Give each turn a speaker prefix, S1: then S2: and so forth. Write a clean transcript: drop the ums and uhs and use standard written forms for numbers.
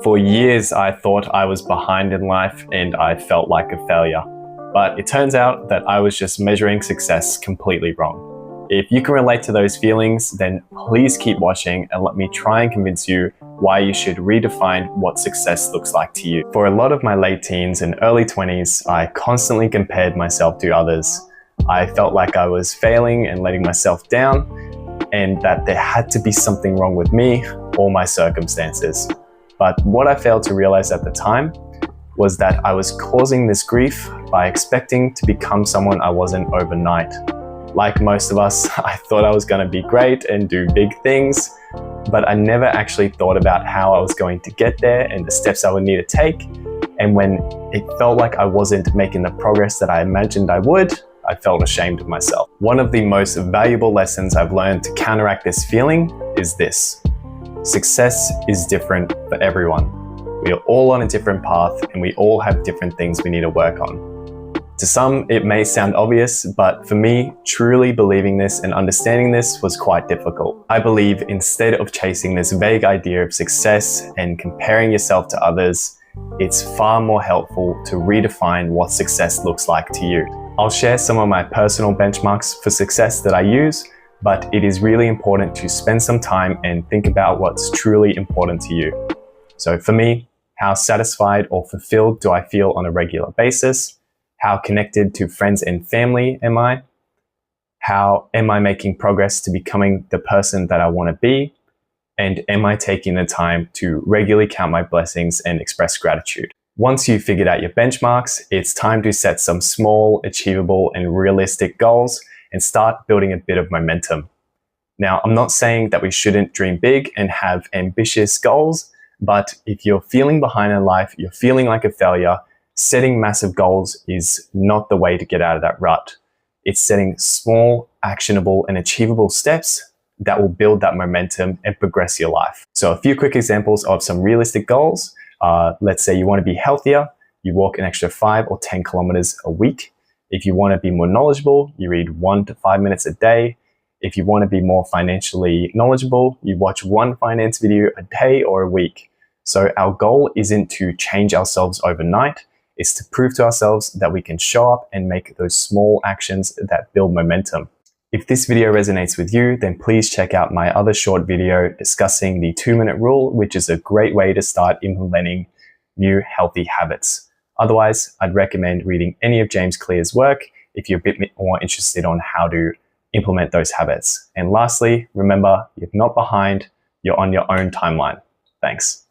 S1: For years, I thought I was behind in life and I felt like a failure. But it turns out that I was just measuring success completely wrong. If you can relate to those feelings, then please keep watching and let me try and convince you why you should redefine what success looks like to you. For a lot of my late teens and early 20s, I constantly compared myself to others. I felt like I was failing and letting myself down, and that there had to be something wrong with me or my circumstances. But what I failed to realize at the time was that I was causing this grief by expecting to become someone I wasn't overnight. Like most of us, I thought I was going to be great and do big things, but I never actually thought about how I was going to get there and the steps I would need to take. And when it felt like I wasn't making the progress that I imagined I would, I felt ashamed of myself. One of the most valuable lessons I've learned to counteract this feeling is this: success is different for everyone. We are all on a different path and we all have different things we need to work on. To some, it may sound obvious, but for me, truly believing this and understanding this was quite difficult. I believe instead of chasing this vague idea of success and comparing yourself to others, it's far more helpful to redefine what success looks like to you. I'll share some of my personal benchmarks for success that I use, but it is really important to spend some time and think about what's truly important to you. So for me, how satisfied or fulfilled do I feel on a regular basis? How connected to friends and family am I? How am I making progress to becoming the person that I want to be? And am I taking the time to regularly count my blessings and express gratitude? Once you've figured out your benchmarks, it's time to set some small, achievable, and realistic goals and start building a bit of momentum. Now, I'm not saying that we shouldn't dream big and have ambitious goals, but if you're feeling behind in life, you're feeling like a failure, setting massive goals is not the way to get out of that rut. It's setting small, actionable, and achievable steps that will build that momentum and progress your life. So a few quick examples of some realistic goals. Let's say you want to be healthier, you walk an extra 5 or 10 kilometers a week. If you want to be more knowledgeable, you read 1 to 5 minutes a day. If you want to be more financially knowledgeable, you watch one finance video a day or a week. So our goal isn't to change ourselves overnight. It's to prove to ourselves that we can show up and make those small actions that build momentum. If this video resonates with you, then please check out my other short video discussing the 2-minute rule, which is a great way to start implementing new healthy habits. Otherwise, I'd recommend reading any of James Clear's work if you're a bit more interested on how to implement those habits. And lastly, remember, you're not behind, you're on your own timeline. Thanks.